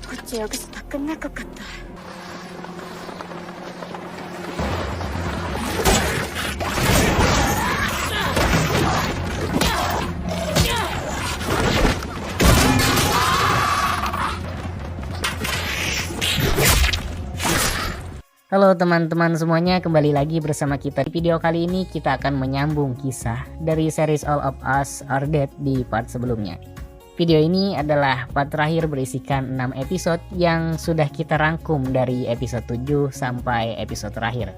こっちよくしたくなかった。 Halo teman-teman semuanya, kembali lagi bersama kita. Di video kali ini kita akan menyambung kisah dari series All of Us Are Dead di part sebelumnya. Video ini adalah part terakhir berisikan 6 episode yang sudah kita rangkum dari episode 7 sampai episode terakhir.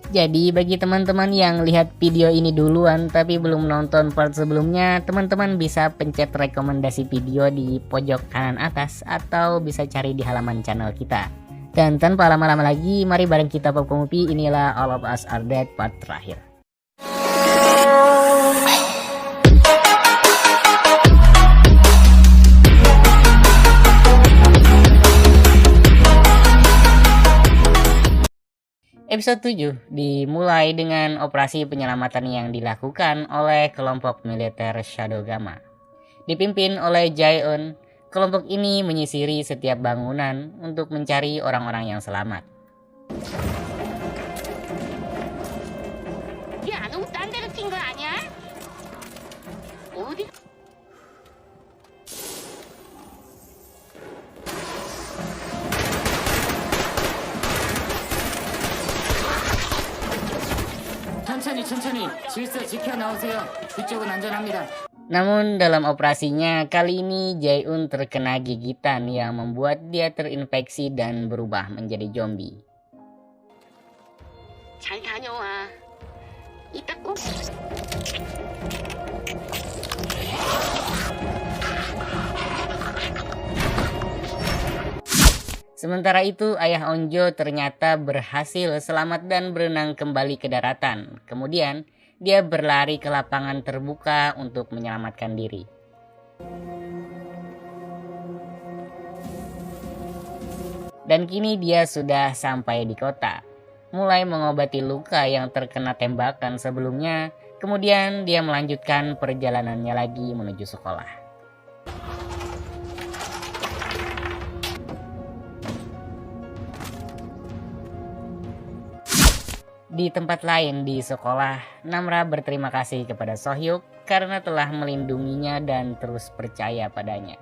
Jadi bagi teman-teman yang lihat video ini duluan tapi belum nonton part sebelumnya, teman-teman bisa pencet rekomendasi video di pojok kanan atas atau bisa cari di halaman channel kita. Dan tanpa lama-lama lagi, mari bareng kita Popcorn Movie, inilah All of Us Are Dead part terakhir. Episode 7 dimulai dengan operasi penyelamatan yang dilakukan oleh kelompok militer Shadow Gamma. Dipimpin oleh Jae-eun, kelompok ini menyisiri setiap bangunan untuk mencari orang-orang yang selamat. 천천히 질서 지켜 나오세요. 뒤쪽은 안전합니다. Namun dalam operasinya kali ini Jae-eun terkena gigitan yang membuat dia terinfeksi dan berubah menjadi zombie. 잘 다녀와. 이따 꼭. Sementara itu ayah Onjo ternyata berhasil selamat dan berenang kembali ke daratan. Kemudian dia berlari ke lapangan terbuka untuk menyelamatkan diri. Dan kini dia sudah sampai di kota, mulai mengobati luka yang terkena tembakan sebelumnya. Kemudian dia melanjutkan perjalanannya lagi menuju sekolah. Di tempat lain di sekolah, Namra berterima kasih kepada Sohyuk karena telah melindunginya dan terus percaya padanya.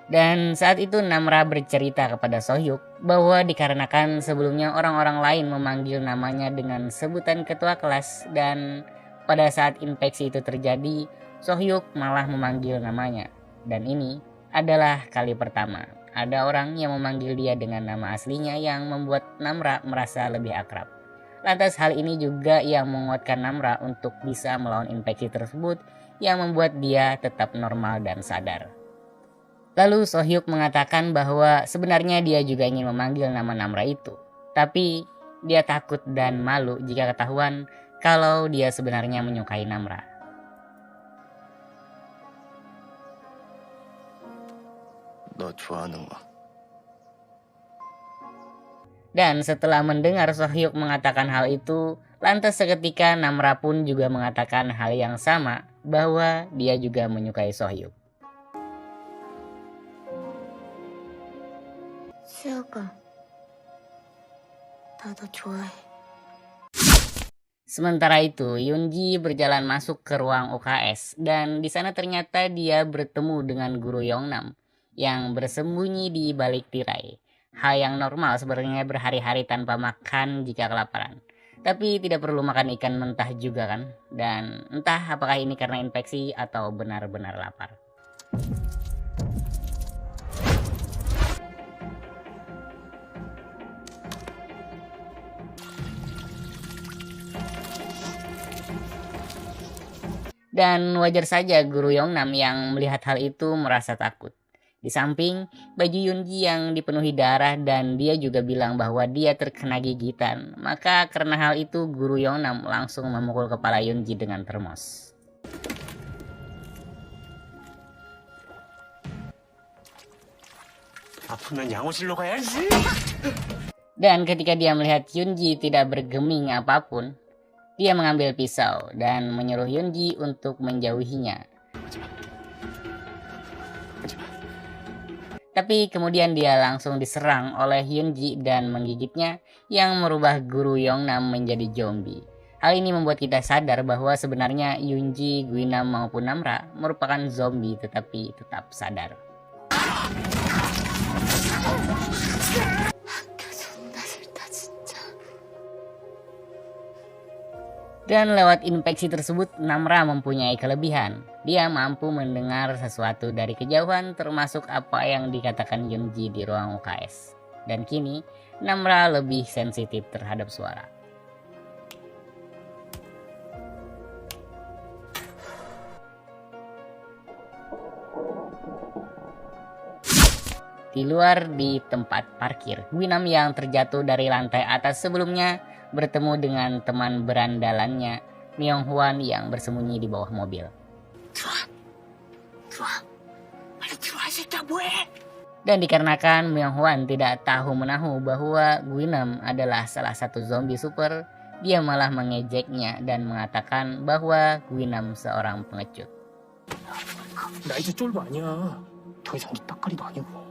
Dan saat itu Namra bercerita kepada Sohyuk bahwa dikarenakan sebelumnya orang-orang lain memanggil namanya dengan sebutan ketua kelas, dan pada saat infeksi itu terjadi, Sohyuk malah memanggil namanya. Dan ini adalah kali pertama ada orang yang memanggil dia dengan nama aslinya yang membuat Namra merasa lebih akrab. Lantas hal ini juga yang menguatkan Namra untuk bisa melawan infeksi tersebut yang membuat dia tetap normal dan sadar. Lalu Sohyuk mengatakan bahwa sebenarnya dia juga ingin memanggil nama Namra itu. Tapi dia takut dan malu jika ketahuan kalau dia sebenarnya menyukai Namra. 너 좋아하는 거. Dan setelah mendengar Sohyuk mengatakan hal itu, lantas seketika Namra pun juga mengatakan hal yang sama, bahwa dia juga menyukai Sohyuk. 수혁아, 나도 좋아해. Sementara itu, Yoonji berjalan masuk ke ruang UKS, dan di sana ternyata dia bertemu dengan guru Yongnam yang bersembunyi di balik tirai. Hal yang normal sebenarnya berhari-hari tanpa makan jika kelaparan. Tapi tidak perlu makan ikan mentah juga kan? Dan entah apakah ini karena infeksi atau benar-benar lapar. Dan wajar saja guru Yongnam yang melihat hal itu merasa takut. Di samping baju Yoonji yang dipenuhi darah dan dia juga bilang bahwa dia terkena gigitan. Maka karena hal itu guru Yongnam langsung memukul kepala Yoonji dengan termos. 아프면 양호실로 가야지. Dan ketika dia melihat Yoonji tidak bergeming apapun, dia mengambil pisau dan menyuruh Yoonji untuk menjauhinya. Tapi kemudian dia langsung diserang oleh Hyunji dan menggigitnya yang merubah guru Yongnam menjadi zombie. Hal ini membuat kita sadar bahwa sebenarnya Yunji, Guinam maupun Namra merupakan zombie tetapi tetap sadar. Dan lewat infeksi tersebut, Namra mempunyai kelebihan. Dia mampu mendengar sesuatu dari kejauhan termasuk apa yang dikatakan Yunji di ruang UKS. Dan kini, Namra lebih sensitif terhadap suara. Di luar di tempat parkir, Guinam yang terjatuh dari lantai atas sebelumnya bertemu dengan teman berandalannya, Myung Hwan yang bersembunyi di bawah mobil. Dan dikarenakan Myung Hwan tidak tahu menahu bahwa Guinam adalah salah satu zombie super, dia malah mengejeknya dan mengatakan bahwa Guinam seorang pengecut. 나 이제 쫄보 아니야. 더 이상 네 따까리도 아니고.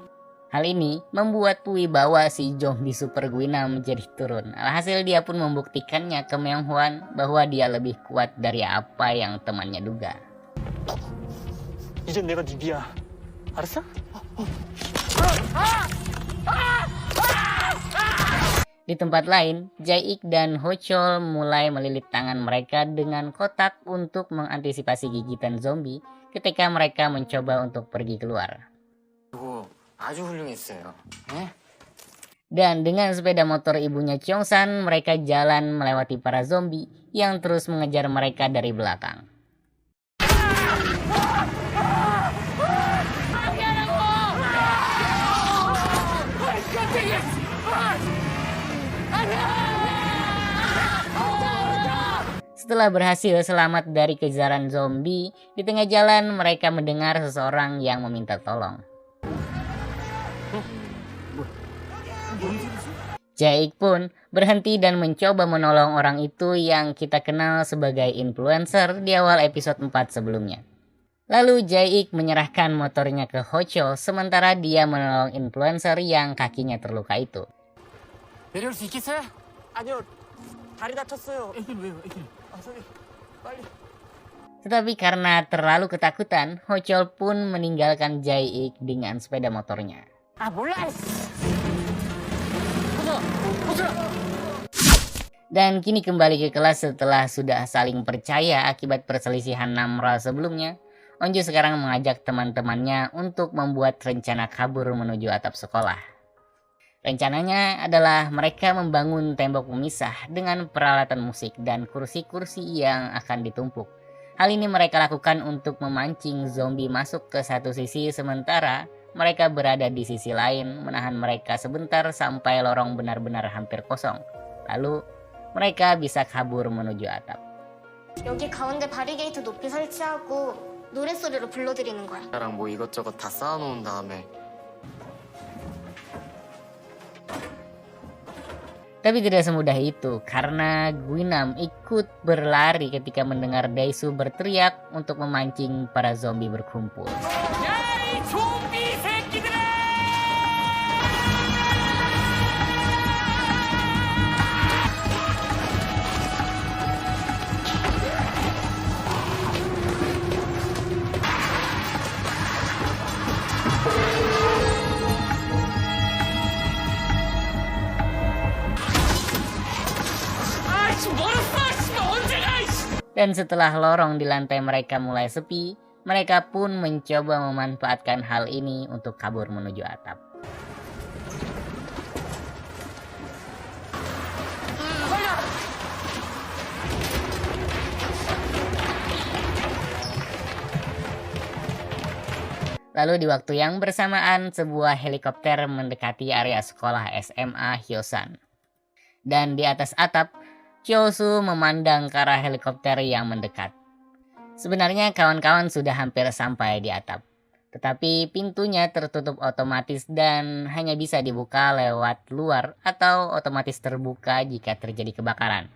Hal ini membuat wibawa si zombie super Guinam menjadi turun. Alhasil dia pun membuktikannya ke Myung Hwan bahwa dia lebih kuat dari apa yang temannya duga. 이젠 내가 네 비야. 알았어? Di tempat lain, Jae-ik dan Ho-chol mulai melilit tangan mereka dengan kotak untuk mengantisipasi gigitan zombie ketika mereka mencoba untuk pergi keluar. 그거 아주 훌륭했어요. 예? Dan dengan sepeda motor ibunya Cheong-san, mereka jalan melewati para zombie yang terus mengejar mereka dari belakang. Setelah berhasil selamat dari kejaran zombie, di tengah jalan mereka mendengar seseorang yang meminta tolong. Jae-ik pun berhenti dan mencoba menolong orang itu yang kita kenal sebagai influencer di awal episode 4 sebelumnya. Lalu Jae-ik menyerahkan motornya ke Ho-chol sementara dia menolong influencer yang kakinya terluka itu. 내려올 수 있겠어요? 아니요. 다리 다쳤어요. 애길 왜요? 애길. 아, 선생님. 빨리. Tetapi karena terlalu ketakutan, Ho-chol pun meninggalkan Jae-ik dengan sepeda motornya. 아 몰라. Dan kini kembali ke kelas setelah sudah saling percaya akibat perselisihan Namra sebelumnya. Onju sekarang mengajak teman-temannya untuk membuat rencana kabur menuju atap sekolah. Rencananya adalah mereka membangun tembok pemisah dengan peralatan musik dan kursi-kursi yang akan ditumpuk. Hal ini mereka lakukan untuk memancing zombie masuk ke satu sisi sementara mereka berada di sisi lain, menahan mereka sebentar sampai lorong benar-benar hampir kosong. Lalu mereka bisa kabur menuju atap. 여기 가운데 바리게이트 높이 설치하고 노랫소리로 불러드리는 거야. 나랑 뭐 이것저것 다 쌓아놓은 다음에 Tapi tidak semudah itu karena Guinam ikut berlari ketika mendengar Daesu berteriak untuk memancing para zombie berkumpul. Dan setelah lorong di lantai mereka mulai sepi, mereka pun mencoba memanfaatkan hal ini untuk kabur menuju atap. Lalu di waktu yang bersamaan, sebuah helikopter mendekati area sekolah SMA Hyosan. Dan di atas atap, Chosu memandang ke arah helikopter yang mendekat. Sebenarnya kawan-kawan sudah hampir sampai di atap. Tetapi pintunya tertutup otomatis dan hanya bisa dibuka lewat luar atau otomatis terbuka jika terjadi kebakaran.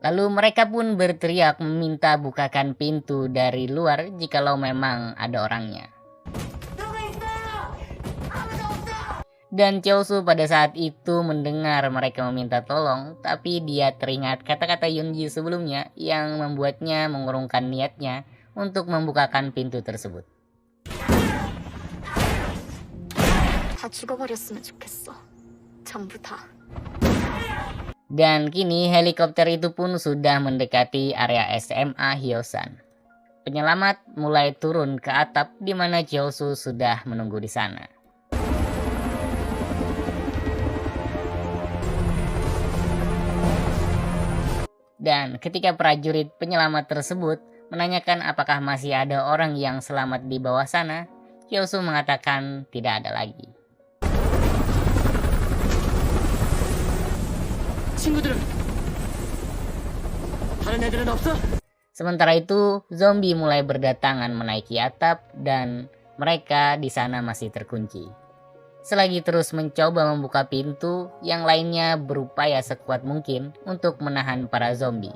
Lalu mereka pun berteriak meminta bukakan pintu dari luar jikalau memang ada orangnya. Dan Cheosu pada saat itu mendengar mereka meminta tolong, tapi dia teringat kata-kata Yunji sebelumnya yang membuatnya mengurungkan niatnya untuk membukakan pintu tersebut. 다 죽어버렸으면 좋겠어. 전부 다. Dan kini helikopter itu pun sudah mendekati area SMA Hyosan. Penyelamat mulai turun ke atap di mana Cheosu sudah menunggu di sana. Dan ketika prajurit penyelamat tersebut menanyakan apakah masih ada orang yang selamat di bawah sana, Cheosu mengatakan tidak ada lagi. 친구들은 다른 애들은 없어? Sementara itu, zombie mulai berdatangan menaiki atap dan mereka di sana masih terkunci. Selagi terus mencoba membuka pintu, yang lainnya berupaya sekuat mungkin untuk menahan para zombie.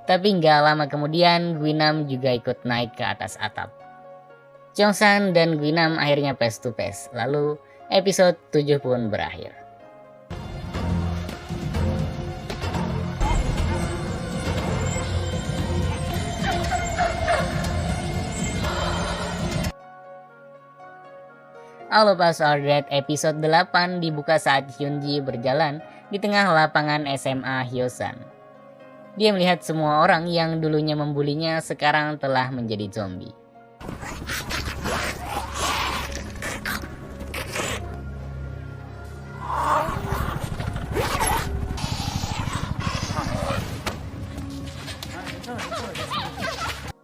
Tapi nggak lama kemudian, Guinam juga ikut naik ke atas atap. Cheongsan dan Guinam akhirnya face to face, lalu episode 7 pun berakhir. All of Us Are Dead episode 8 dibuka saat Hyunji berjalan di tengah lapangan SMA Hyosan. Dia melihat semua orang yang dulunya membulinya sekarang telah menjadi zombie.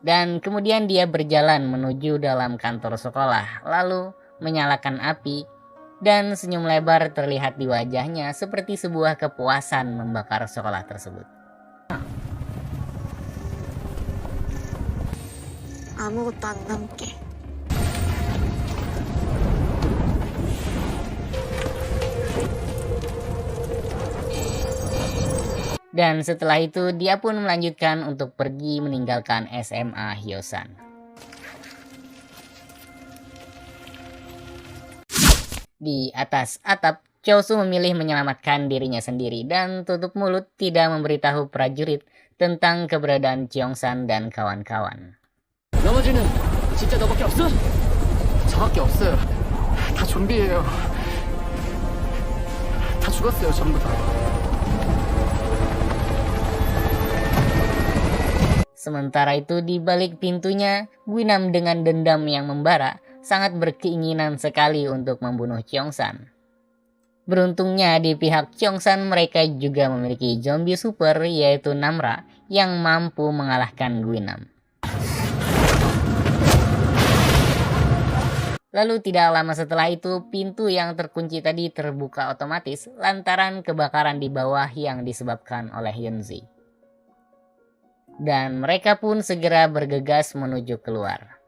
Dan kemudian dia berjalan menuju dalam kantor sekolah, lalu menyalakan api, dan senyum lebar terlihat di wajahnya seperti sebuah kepuasan membakar sekolah tersebut. 아무것도 안 남게. Dan setelah itu dia pun melanjutkan untuk pergi meninggalkan SMA Hyosan. Di atas atap, Cheosu memilih menyelamatkan dirinya sendiri dan tutup mulut tidak memberitahu prajurit tentang keberadaan Cheongsan dan kawan-kawan. 나머지는 진짜 너밖에 없어? 저밖에 없어요. 다 좀비예요. 다 죽었어요, 전부 다. Sementara itu di balik pintunya, Guinam dengan dendam yang membara sangat berkeinginan sekali untuk membunuh Cheongsan. Beruntungnya di pihak Cheongsan mereka juga memiliki zombie super yaitu Namra yang mampu mengalahkan Guinam. Lalu tidak lama setelah itu pintu yang terkunci tadi terbuka otomatis lantaran kebakaran di bawah yang disebabkan oleh Hyunji. Dan mereka pun segera bergegas menuju keluar.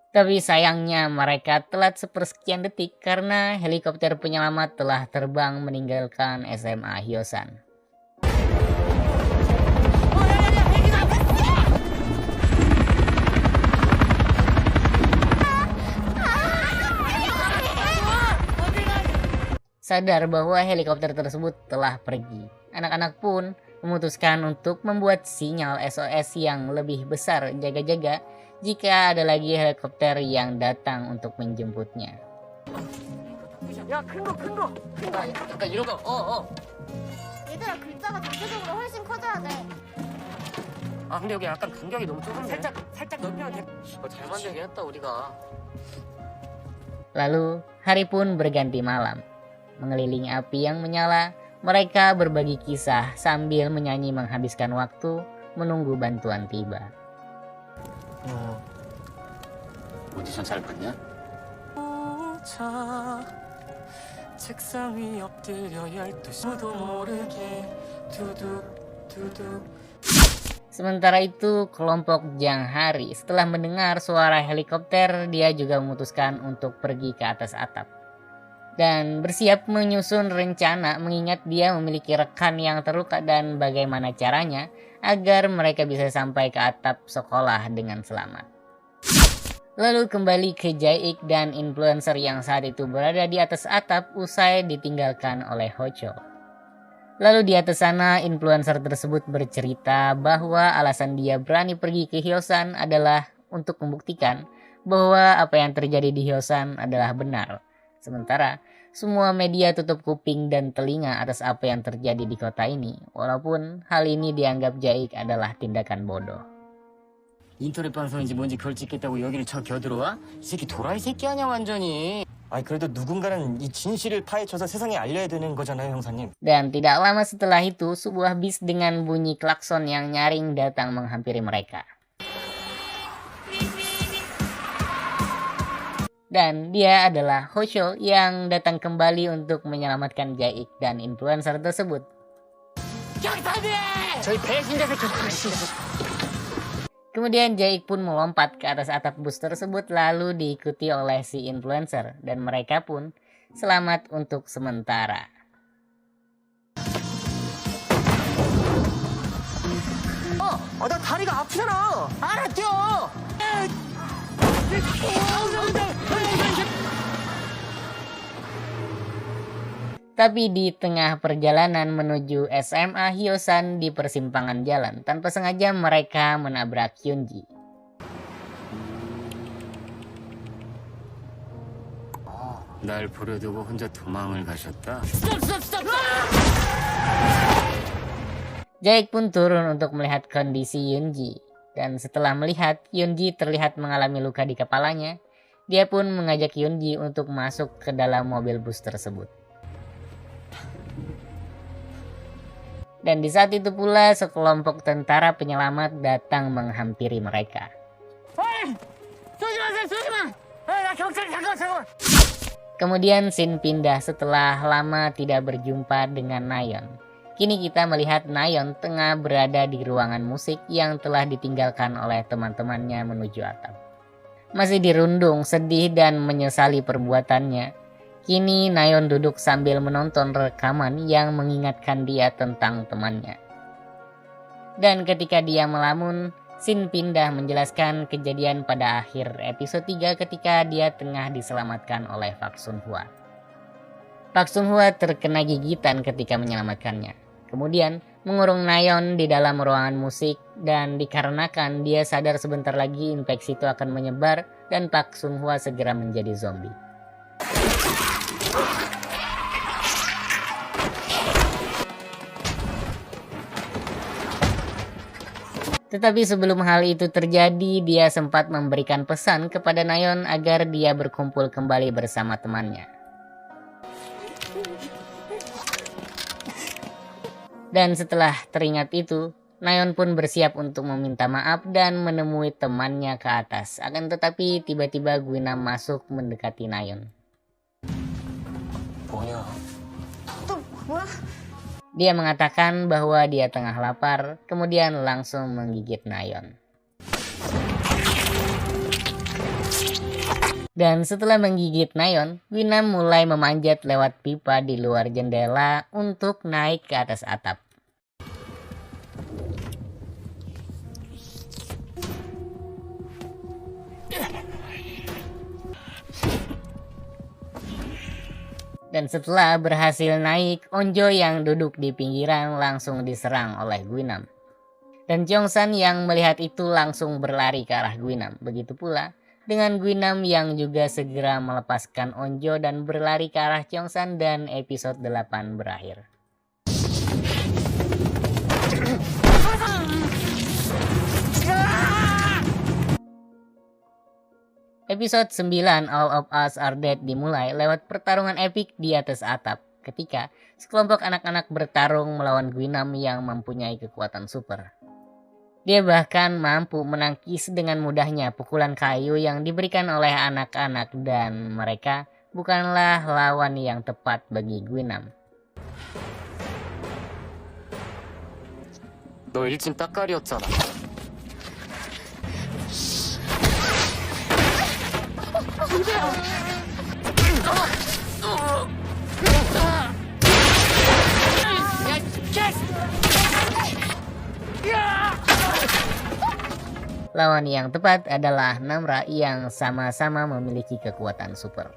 Tapi sayangnya mereka telat sepersekian detik karena helikopter penyelamat telah terbang meninggalkan SMA Hyosan. Sadar bahwa helikopter tersebut telah pergi, anak-anak pun memutuskan untuk membuat sinyal SOS yang lebih besar jaga-jaga jika ada lagi helikopter yang datang untuk menjemputnya. 야, 큰 거. 약간 이런 거. 얘들아, 글자가 전체적으로 훨씬 커져야 돼. 아, 근데 여기 약간 간격이 너무 좁은데. 살짝 넓혀야 돼. 잘 만들긴 했다, 우리가. Lalu hari pun berganti malam. Mengelilingi api yang menyala, mereka berbagi kisah sambil menyanyi menghabiskan waktu menunggu bantuan tiba. 오디션 잘 봤냐? 책상 위 엎드려 12시도 모르게 두둑. Sementara itu, kelompok Jang Hari setelah mendengar suara helikopter, dia juga memutuskan untuk pergi ke atas atap. dan bersiap menyusun rencana mengingat dia memiliki rekan yang terluka dan bagaimana caranya agar mereka bisa sampai ke atap sekolah dengan selamat. Lalu kembali ke Jae-ik dan influencer yang saat itu berada di atas atap usai ditinggalkan oleh Hocho. Lalu di atas sana influencer tersebut bercerita bahwa alasan dia berani pergi ke Hyosan adalah untuk membuktikan bahwa apa yang terjadi di Hyosan adalah benar. Sementara semua media tutup kuping dan telinga atas apa yang terjadi di kota ini, walaupun hal ini dianggap Jae-ik adalah tindakan bodoh. 인터넷 방송인지 뭔지 그걸 찍겠다고 여기를 쳐 겨들어와? 이 새끼 도라이 새끼 아니야 완전히. 아니 그래도 누군가는 이 진실을 파헤쳐서 세상에 알려야 되는 거잖아요 형사님. Dan tidak lama setelah itu, sebuah bis dengan bunyi klakson yang nyaring datang menghampiri mereka. Dan dia adalah Hocho yang datang kembali untuk menyelamatkan Jae-ik dan influencer tersebut. 저희 배신자 새끼 Kemudian Jae-ik pun melompat ke atas atap bus tersebut lalu diikuti oleh si influencer dan mereka pun selamat untuk sementara. 나 다리가 아프잖아. 알아 뛰어. Tapi di tengah perjalanan menuju SMA Hyosan di persimpangan jalan, tanpa sengaja mereka menabrak Hyunji. 날 버려두고 혼자 도망을 가셨다. Jae-ik pun turun untuk melihat kondisi Hyunji. Dan setelah melihat Hyunji terlihat mengalami luka di kepalanya, dia pun mengajak Hyunji untuk masuk ke dalam mobil bus tersebut. Dan di saat itu pula sekelompok tentara penyelamat datang menghampiri mereka. Kemudian scene pindah setelah lama tidak berjumpa dengan Nayeon. Kini kita melihat Nayeon tengah berada di ruangan musik yang telah ditinggalkan oleh teman-temannya menuju atap. Masih dirundung, sedih dan menyesali perbuatannya. Kini Nayeon duduk sambil menonton rekaman yang mengingatkan dia tentang temannya. Dan ketika dia melamun, scene pindah menjelaskan kejadian pada akhir episode 3 ketika dia tengah diselamatkan oleh Park Sun-hwa. Park Sun-hwa terkena gigitan ketika menyelamatkannya. Kemudian mengurung Nayeon di dalam ruangan musik dan dikarenakan dia sadar sebentar lagi infeksi itu akan menyebar dan Park Sun-hwa segera menjadi zombie. Tetapi sebelum hal itu terjadi, dia sempat memberikan pesan kepada Nayeon agar dia berkumpul kembali bersama temannya. Dan setelah teringat itu, Nayeon pun bersiap untuk meminta maaf dan menemui temannya ke atas. Akan tetapi tiba-tiba Guinam masuk mendekati Nayeon. Dia mengatakan bahwa dia tengah lapar, kemudian langsung menggigit Nayeon. Dan setelah menggigit Nayeon, Guinam mulai memanjat lewat pipa di luar jendela untuk naik ke atas atap. Dan setelah berhasil naik, Onjo yang duduk di pinggiran langsung diserang oleh Guinam. Dan Jongsan yang melihat itu langsung berlari ke arah Guinam. Begitu pula dengan Guinam yang juga segera melepaskan Onjo dan berlari ke arah Jongsan dan episode 8 berakhir. Episode 9 All of Us Are Dead dimulai lewat pertarungan epik di atas atap ketika sekelompok anak-anak bertarung melawan Guinam yang mempunyai kekuatan super. Dia bahkan mampu menangkis dengan mudahnya pukulan kayu yang diberikan oleh anak-anak dan mereka bukanlah lawan yang tepat bagi Guinam. 너 일진 따까리였잖아. Lawan yang tepat adalah Namra yang sama-sama memiliki kekuatan super.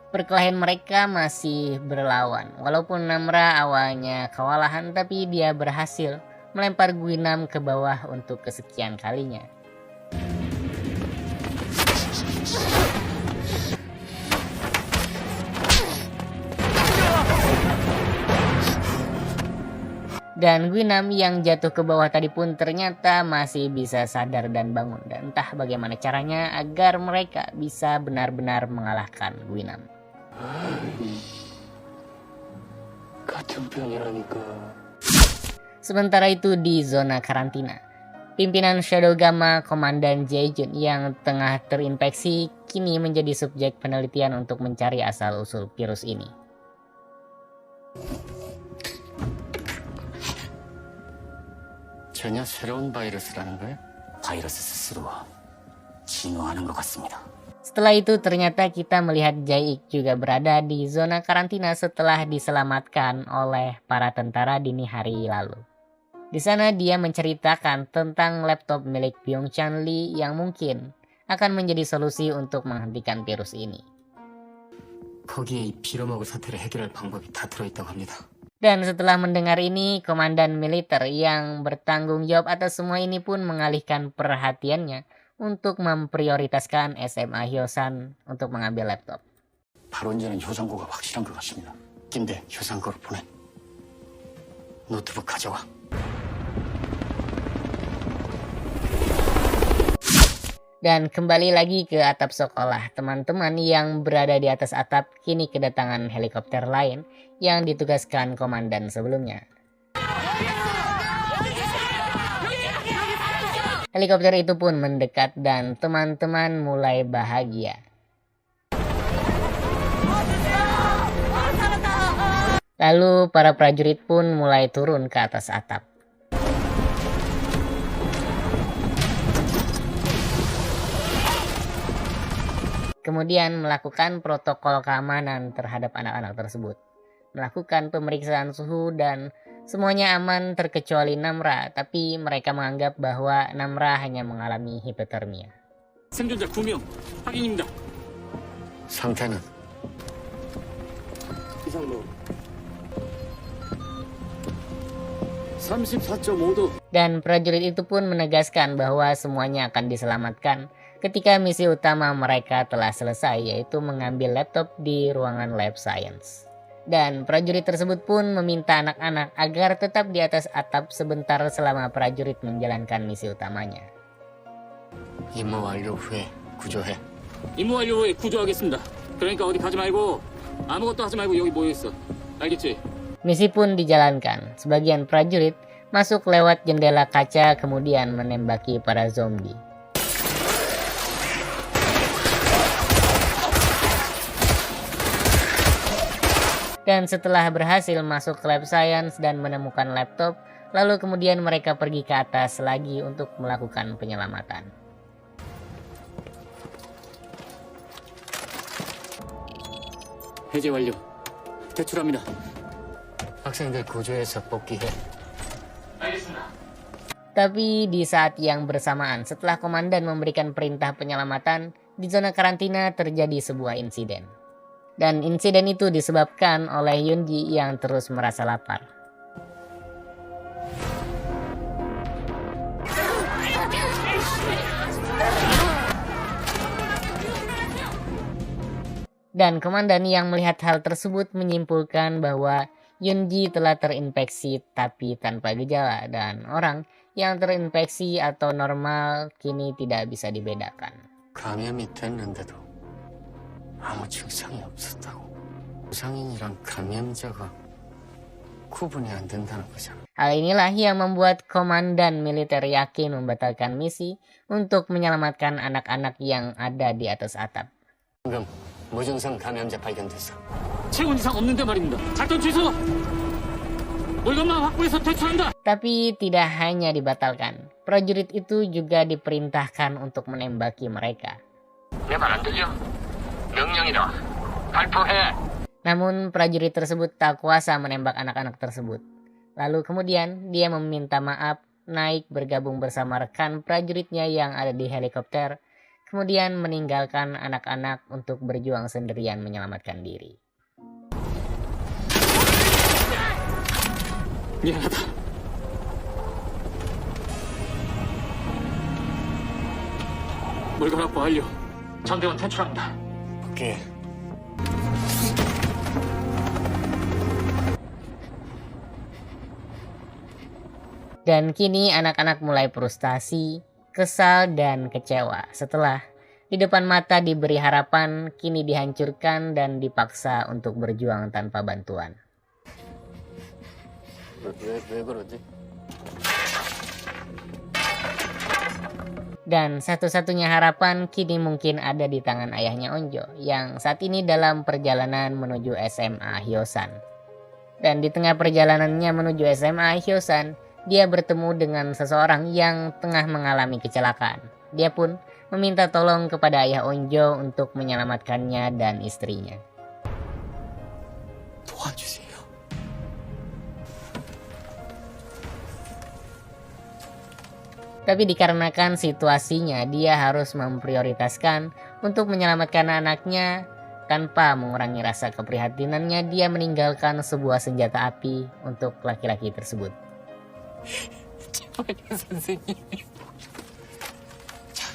Perkelahian mereka masih berlawan. Walaupun Namra awalnya kewalahan, tapi dia berhasil melempar Guinam ke bawah untuk kesekian kalinya. Dan Guinam yang jatuh ke bawah tadi pun ternyata masih bisa sadar dan bangun. Dan entah bagaimana caranya agar mereka bisa benar-benar mengalahkan Guinam. 같은 편이라니까. Sementara itu di zona karantina, pimpinan Shadow Gamma Komandan Jaejun yang tengah terinfeksi kini menjadi subjek penelitian untuk mencari asal-usul virus ini. 전혀 새로운 바이러스라는 거예요? 바이러스 스스로와 진화하는 것 같습니다. Setelah itu ternyata kita melihat Jae-ik juga berada di zona karantina setelah diselamatkan oleh para tentara dini hari lalu. Di sana dia menceritakan tentang laptop milik Byung Chan Lee yang mungkin akan menjadi solusi untuk menghentikan virus ini. 거기에 이 빌어먹을 사태를 해결할 방법이 다 들어있다고 합니다. Dan setelah mendengar ini, komandan militer yang bertanggung jawab atas semua ini pun mengalihkan perhatiannya untuk memprioritaskan SMA Hyosan untuk mengambil laptop. 발원자는 효상고가 확실한 것 같습니다. 김대 효상고를 보내. 노트북 가져와. Dan kembali lagi ke atap sekolah, teman-teman yang berada di atas atap kini kedatangan helikopter lain yang ditugaskan komandan sebelumnya. Helikopter itu pun mendekat dan teman-teman mulai bahagia. Lalu para prajurit pun mulai turun ke atas atap. Kemudian melakukan protokol keamanan terhadap anak-anak tersebut. Melakukan pemeriksaan suhu dan semuanya aman terkecuali Namra, tapi mereka menganggap bahwa Namra hanya mengalami hipotermia. 생존자 9명 확인입니다. 상태는 이상로 34.5도. Dan prajurit itu pun menegaskan bahwa semuanya akan diselamatkan ketika misi utama mereka telah selesai, yaitu mengambil laptop di ruangan lab science. Dan prajurit tersebut pun meminta anak-anak agar tetap di atas atap sebentar selama prajurit menjalankan misi utamanya. 임무 완료 후에 구조해. 임무 완료 후에 구조하겠습니다. 그러니까 어디 가지 말고 아무것도 하지 말고 여기 모여 있어. 알겠지? Misi pun dijalankan. Sebagian prajurit masuk lewat jendela kaca kemudian menembaki para zombie. Dan setelah berhasil masuk ke lab science dan menemukan laptop, lalu kemudian mereka pergi ke atas lagi untuk melakukan penyelamatan. 해제 완료. 대출합니다. 학생들 구조해서 복귀해. 알겠습니다. Tapi di saat yang bersamaan, setelah komandan memberikan perintah penyelamatan, di zona karantina terjadi sebuah insiden. Dan insiden itu disebabkan oleh Yunji yang terus merasa lapar. Dan komandan yang melihat hal tersebut menyimpulkan bahwa Yunji telah terinfeksi tapi tanpa gejala, dan orang yang terinfeksi atau normal kini tidak bisa dibedakan. 감염이 됐는데도 아무 증상이 없었다고. 부상인이랑 감염자가 구분이 안 된다는 거잖아. Hal inilah yang membuat komandan militer yakin membatalkan misi untuk menyelamatkan anak-anak yang ada di atas atap. 방금 무증상 감염자 발견됐어. 체온 이상 없는데 말입니다. 작전 취소. 월급만 확보해서 퇴출한다. Tapi tidak hanya dibatalkan, prajurit itu juga diperintahkan untuk menembaki mereka. 내 말 안 들려? 명령이다. 발포해. Namun prajurit tersebut tak kuasa menembak anak-anak tersebut. Lalu kemudian dia meminta maaf, naik bergabung bersama rekan prajuritnya yang ada di helikopter, kemudian meninggalkan anak-anak untuk berjuang sendirian menyelamatkan diri. 미안하다. 물건 확보 완료. 전대원 퇴출합니다. 오케이. Dan kini anak-anak mulai frustasi, kesal, dan kecewa setelah di depan mata diberi harapan kini dihancurkan dan dipaksa untuk berjuang tanpa bantuan. 왜 그러지? Dan satu-satunya harapan kini mungkin ada di tangan ayahnya Onjo yang saat ini dalam perjalanan menuju SMA Hyosan. Dan di tengah perjalanannya menuju SMA Hyosan, dia bertemu dengan seseorang yang tengah mengalami kecelakaan. Dia pun meminta tolong kepada ayah Onjo untuk menyelamatkannya dan istrinya. 도와주세요. Tapi dikarenakan situasinya, dia harus memprioritaskan untuk menyelamatkan anaknya. Tanpa mengurangi rasa keprihatinannya, dia meninggalkan sebuah senjata api untuk laki-laki tersebut. 제발요, 선생님. 자,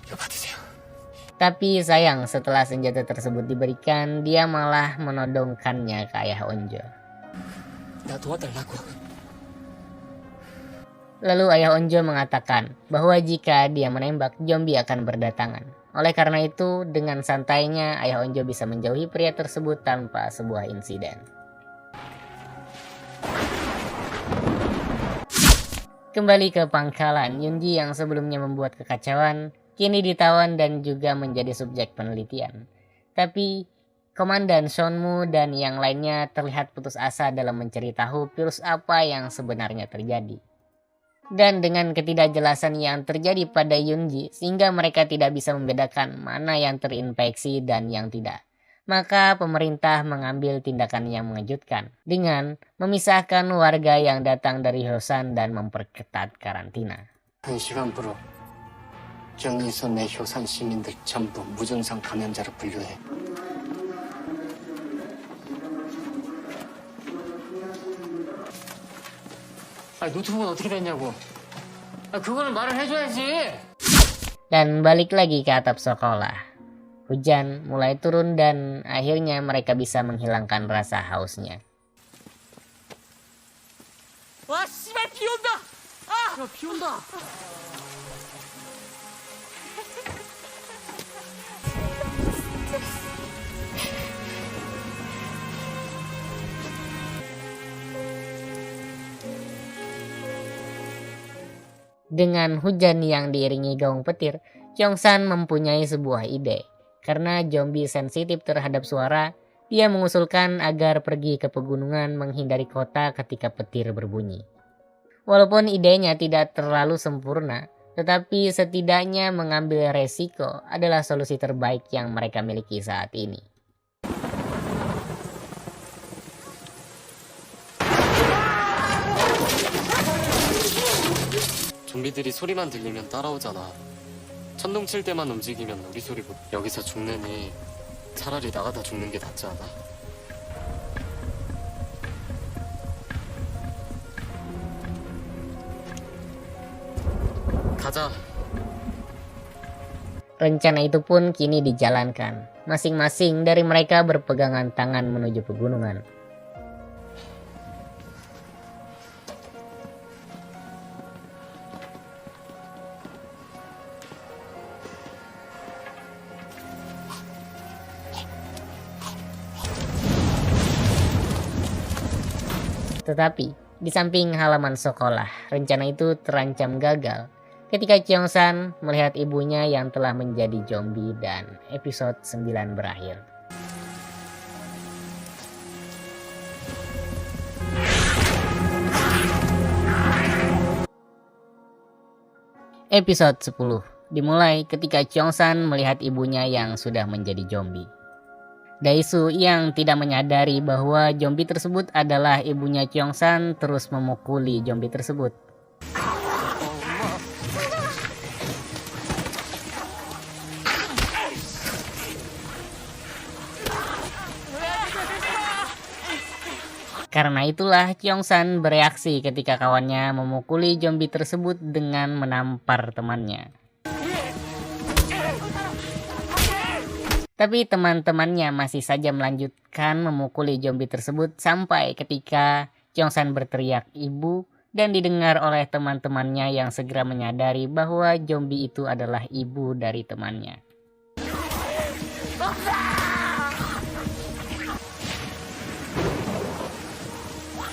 이거 받으세요. Tapi sayang, setelah senjata tersebut diberikan, dia malah menodongkannya ke ayah Onjo. 나 도와달라고. Lalu ayah Onjo mengatakan bahwa jika dia menembak, zombie akan berdatangan. Oleh karena itu, dengan santainya ayah Onjo bisa menjauhi pria tersebut tanpa sebuah insiden. Kembali ke pangkalan, Yunji yang sebelumnya membuat kekacauan, kini ditawan dan juga menjadi subjek penelitian. Tapi Komandan Sonmu dan yang lainnya terlihat putus asa dalam mencari tahu virus apa yang sebenarnya terjadi. Dan dengan ketidakjelasan yang terjadi pada Yunji, sehingga mereka tidak bisa membedakan mana yang terinfeksi dan yang tidak. Maka pemerintah mengambil tindakan yang mengejutkan dengan memisahkan warga yang datang dari Hyosan dan memperketat karantina. 1시간부로 경의선 내 효산 시민들 전부 무증상 감염자로 분류해. 노트북은 어떻게 됐냐고. 그거는 말을 해줘야지. Dan balik lagi ke atap sekolah. Hujan mulai turun dan akhirnya mereka bisa menghilangkan rasa hausnya. 와, 씨발 비 온다. 야, 비 온다. Dengan hujan yang diiringi gaung petir, Kyongsan mempunyai sebuah ide. Karena zombie sensitif terhadap suara, dia mengusulkan agar pergi ke pegunungan menghindari kota ketika petir berbunyi. Walaupun idenya tidak terlalu sempurna, tetapi setidaknya mengambil resiko adalah solusi terbaik yang mereka miliki saat ini. 좀비들이 소리만 들리면 따라오잖아. 천둥 칠 때만 움직이면 우리 소리고. 여기서 죽느니 차라리 나가다 죽는 게 낫지 않아? 가자. Rencana itu pun kini dijalankan. Masing-masing dari mereka berpegangan tangan menuju pegunungan. Tetapi, di samping halaman sekolah, rencana itu terancam gagal ketika Kyongsan melihat ibunya yang telah menjadi zombie dan episode 9 berakhir. Episode 10, Dimulai ketika Cheongsan melihat ibunya yang sudah menjadi zombie. Daesu yang tidak menyadari bahwa zombie tersebut adalah ibunya Cheongsan terus memukuli zombie tersebut. Karena itulah Cheongsan bereaksi ketika kawannya memukuli zombie tersebut dengan menampar temannya. Tapi teman-temannya masih saja melanjutkan memukuli zombie tersebut sampai ketika Cheongsan berteriak ibu dan didengar oleh teman-temannya yang segera menyadari bahwa zombie itu adalah ibu dari temannya.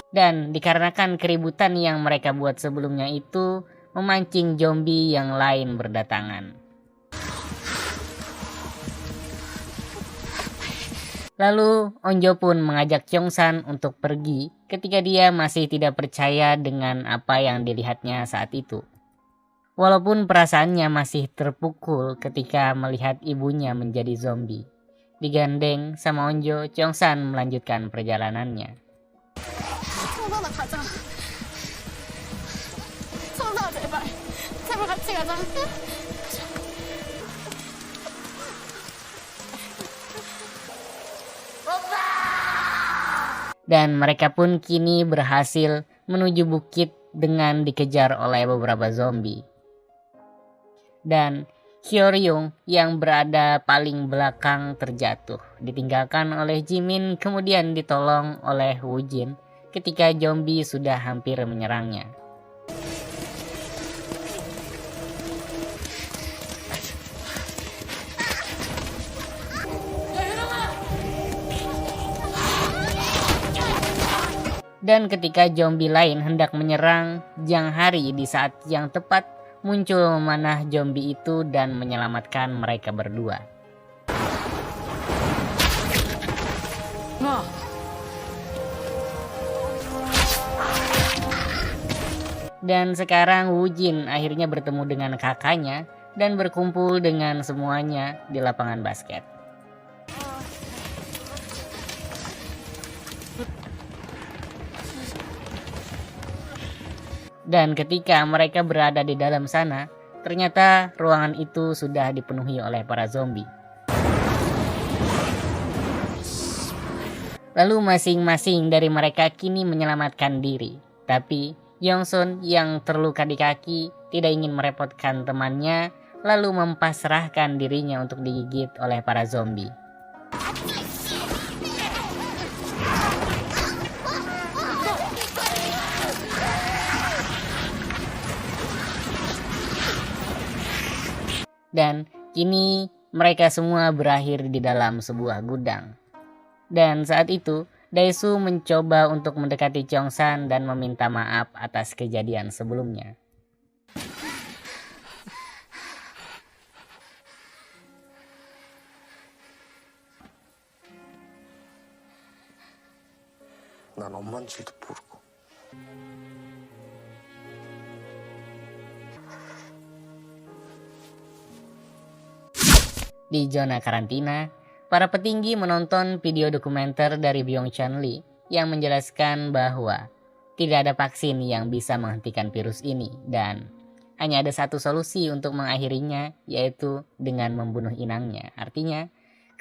Dan dikarenakan keributan yang mereka buat sebelumnya itu memancing zombie yang lain berdatangan. Lalu Onjo pun mengajak Cheongsan untuk pergi ketika dia masih tidak percaya dengan apa yang dilihatnya saat itu. Walaupun perasaannya masih terpukul ketika melihat ibunya menjadi zombie. Digandeng sama Onjo, Cheongsan melanjutkan perjalanannya. 청산아 가자. 청산아 제발. 제발 같이 가자. Dan mereka pun kini berhasil menuju bukit dengan dikejar oleh beberapa zombie. Dan Hyoryung yang berada paling belakang terjatuh, ditinggalkan oleh Jimin kemudian ditolong oleh Woojin ketika zombie sudah hampir menyerangnya. Dan ketika zombie lain hendak menyerang Jang Hari di saat yang tepat, muncul memanah zombie itu dan menyelamatkan mereka berdua. Dan sekarang Woojin akhirnya bertemu dengan kakaknya dan berkumpul dengan semuanya di lapangan basket. Dan ketika mereka berada di dalam sana, ternyata ruangan itu sudah dipenuhi oleh para zombie. Lalu masing-masing dari mereka kini menyelamatkan diri. Tapi Yongsun yang terluka di kaki tidak ingin merepotkan temannya, lalu mempasrahkan dirinya untuk digigit oleh para zombie. Dan kini mereka semua berakhir di dalam sebuah gudang. Dan saat itu Daesu mencoba untuk mendekati Cheongsan dan meminta maaf atas kejadian sebelumnya. 난 엄마인 줄도 모르고. Di zona karantina, para petinggi menonton video dokumenter dari Byung Chun Lee yang menjelaskan bahwa tidak ada vaksin yang bisa menghentikan virus ini dan hanya ada satu solusi untuk mengakhirinya, yaitu dengan membunuh inangnya. Artinya,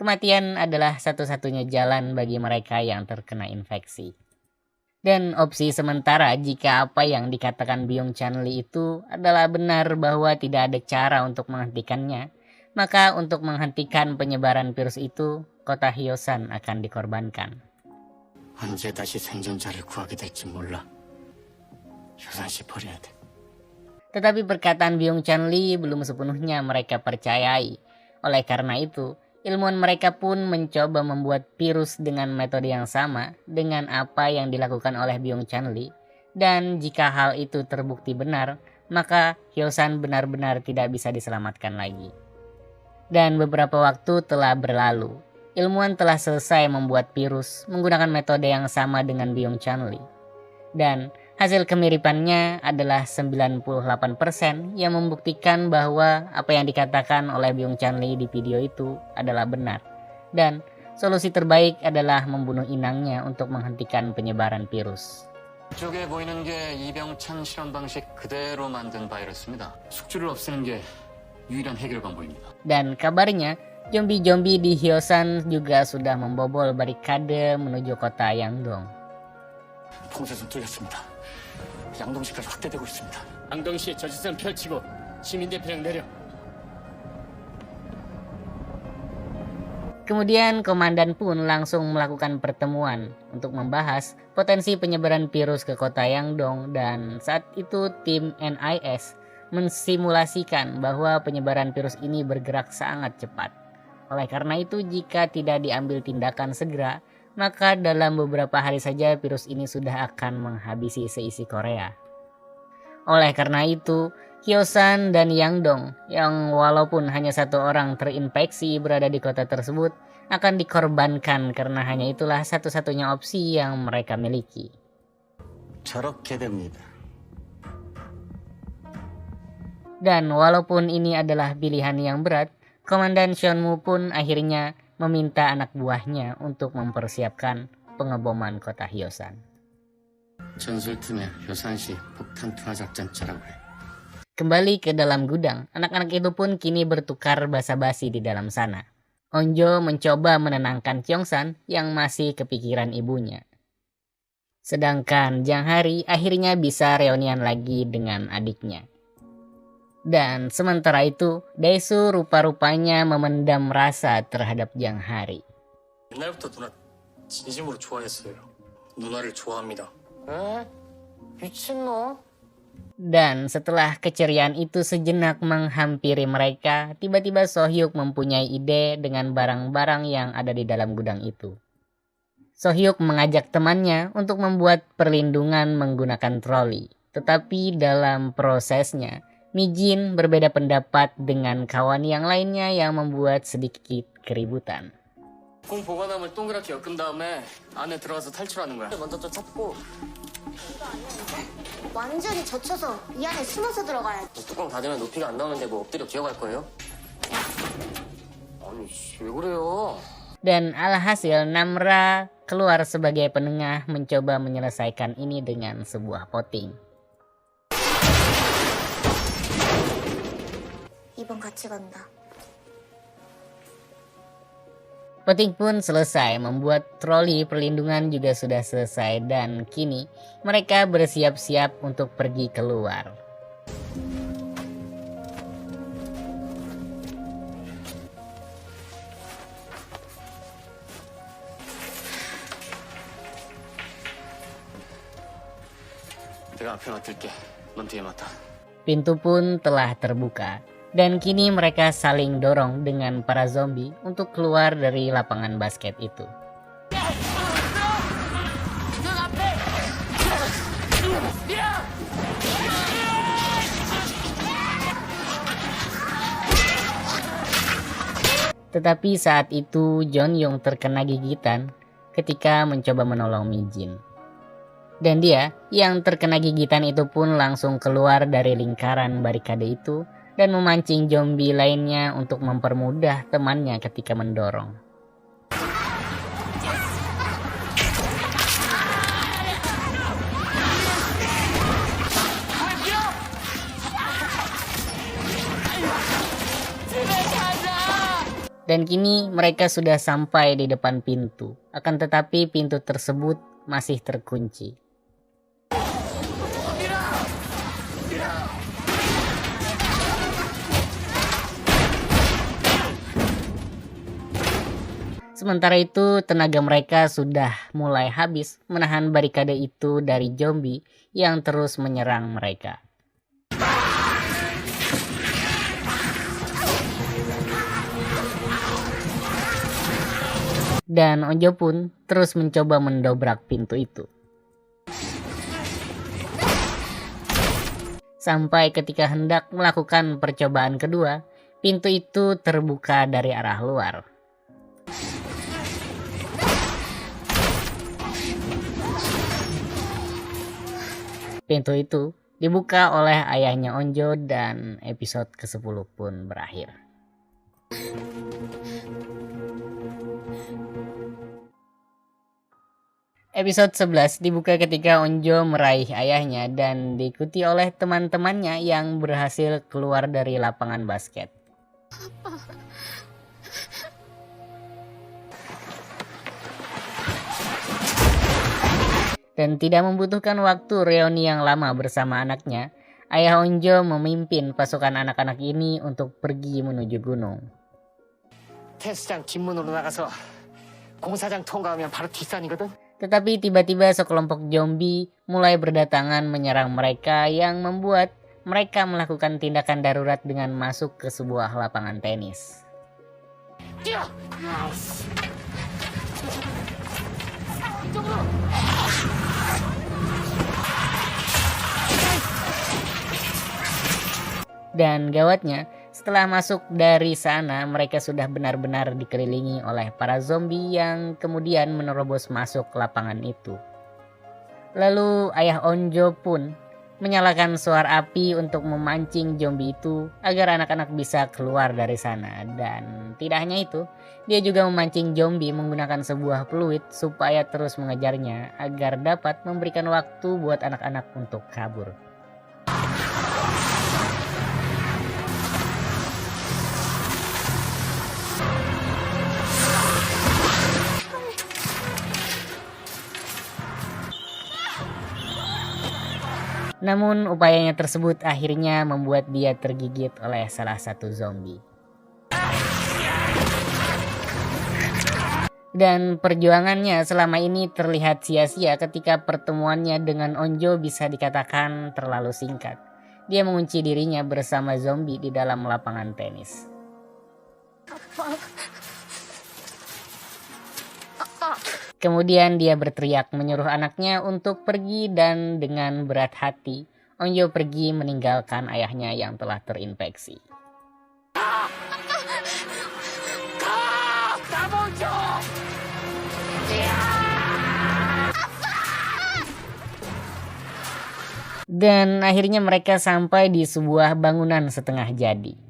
kematian adalah satu-satunya jalan bagi mereka yang terkena infeksi. Dan opsi sementara jika apa yang dikatakan Byung Chun Lee itu adalah benar bahwa tidak ada cara untuk menghentikannya, maka untuk menghentikan penyebaran virus itu, kota Hyosan akan dikorbankan. 언제 다시 생존자를 구하게 될지 몰라. 효산씨 버려야 돼. Tetapi perkataan Byung Chun Lee belum sepenuhnya mereka percayai. Oleh karena itu, ilmuwan mereka pun mencoba membuat virus dengan metode yang sama dengan apa yang dilakukan oleh Byung Chun Lee. Dan jika hal itu terbukti benar, maka Hyosan benar-benar tidak bisa diselamatkan lagi. Dan beberapa waktu telah berlalu. Ilmuwan telah selesai membuat virus menggunakan metode yang sama dengan Byung Chun Lee. Dan Hasil kemiripannya adalah 98% yang membuktikan bahwa apa yang dikatakan oleh Byung Chanli di video itu adalah benar. Dan solusi terbaik adalah membunuh inangnya untuk menghentikan penyebaran virus. 이쪽에 보이는 게 이병찬 실험 방식 그대로 만든 바이러스입니다. 숙주를 없애는 게 유일한 해결 방법입니다. Dan kabarnya, zombie-zombie di Hyosan juga sudah membobol barikade menuju kota Yangdong. 봉쇄선 뚫렸습니다. 양동시까지 확대되고 있습니다. 양동시에 저지선 펼치고 시민 대표령 내려. Kemudian komandan pun langsung melakukan pertemuan untuk membahas potensi penyebaran virus ke kota Yangdong, dan saat itu tim NIS mensimulasikan bahwa penyebaran virus ini bergerak sangat cepat. Oleh karena itu, jika tidak diambil tindakan segera, maka dalam beberapa hari saja virus ini sudah akan menghabisi seisi Korea. Oleh karena itu, Hyosan dan Yangdong yang walaupun hanya satu orang terinfeksi berada di kota tersebut akan dikorbankan karena hanya itulah satu-satunya opsi yang mereka miliki. 저렇게 됩니다. Dan walaupun ini adalah pilihan yang berat, Komandan Seonmu pun akhirnya meminta anak buahnya untuk mempersiapkan pengeboman kota Hyosan. 전술팀에 효산시 폭탄 투하 작전 짜라고 해. Kembali ke dalam gudang, anak-anak itu pun kini bertukar basa-basi di dalam sana. Onjo mencoba menenangkan Kyongsan yang masih kepikiran ibunya. Sedangkan Jang Hari akhirnya bisa reunian lagi dengan adiknya. Dan sementara itu, Daesu rupa-rupanya memendam rasa terhadap Jang Hari. 옛날부터 누나 진심으로 좋아했어요. 누나를 좋아합니다. 에? 미친놈? Dan setelah keceriaan itu sejenak menghampiri mereka, tiba-tiba Sohyuk mempunyai ide dengan barang-barang yang ada di dalam gudang itu. Sohyuk mengajak temannya untuk membuat perlindungan menggunakan troli. Tetapi dalam prosesnya, Mijin berbeda pendapat dengan kawan yang lainnya yang membuat sedikit keributan. 공 보관함을 동그랗게 엮은 다음에 안에 들어가서 탈출하는 거야. 먼저 좀 찾고 완전히 젖혀서 이 안에 숨어서 들어가야 돼. 뚜껑 닫으면 높이가 안 나오는데 뭐 엎드려 기어갈 거예요? 아니 왜 그래요? Dan alhasil Namra keluar sebagai penengah mencoba menyelesaikan ini dengan sebuah voting. 이번 같이 간다. Voting pun selesai, membuat troli perlindungan juga sudah selesai, dan kini mereka bersiap-siap untuk pergi keluar. 내가 앞에 맡을게. 넌 뒤에 맡아. Pintu pun telah terbuka, dan kini mereka saling dorong dengan para zombie untuk keluar dari lapangan basket itu. Tetapi saat itu Jeonyoung terkena gigitan ketika mencoba menolong Mijin. Dan dia yang terkena gigitan itu pun langsung keluar dari lingkaran barikade itu dan memancing zombie lainnya untuk mempermudah temannya ketika mendorong. Dan kini mereka sudah sampai di depan pintu. Akan tetapi pintu tersebut masih terkunci. Sementara itu, tenaga mereka sudah mulai habis menahan barikade itu dari zombie yang terus menyerang mereka. Dan Onjo pun terus mencoba mendobrak pintu itu. Sampai ketika hendak melakukan percobaan kedua, pintu itu terbuka dari arah luar. Pintu itu dibuka oleh ayahnya Onjo dan episode ke-10 pun berakhir. Episode 11 dibuka ketika Onjo meraih ayahnya dan diikuti oleh teman-temannya yang berhasil keluar dari lapangan basket. Dan tidak membutuhkan waktu reuni yang lama bersama anaknya, ayah Onjo memimpin pasukan anak-anak ini untuk pergi menuju gunung. 테스트장 뒷문으로 나가서 공사장 통과하면 바로 뒷산이거든. Tetapi tiba-tiba sekelompok zombie mulai berdatangan menyerang mereka yang membuat mereka melakukan tindakan darurat dengan masuk ke sebuah lapangan tenis. Dan gawatnya, setelah masuk dari sana, mereka sudah benar-benar dikelilingi oleh para zombie yang kemudian menerobos masuk ke lapangan itu. Lalu ayah Onjo pun menyalakan suar api untuk memancing zombie itu agar anak-anak bisa keluar dari sana. Dan tidak hanya itu, dia juga memancing zombie menggunakan sebuah peluit supaya terus mengejarnya agar dapat memberikan waktu buat anak-anak untuk kabur. Namun upayanya tersebut akhirnya membuat dia tergigit oleh salah satu zombie. Dan perjuangannya selama ini terlihat sia-sia ketika pertemuannya dengan Onjo bisa dikatakan terlalu singkat. Dia mengunci dirinya bersama zombie di dalam lapangan tenis. Kemudian dia berteriak menyuruh anaknya untuk pergi dan dengan berat hati, Onjo pergi meninggalkan ayahnya yang telah terinfeksi. Dan akhirnya mereka sampai di sebuah bangunan setengah jadi.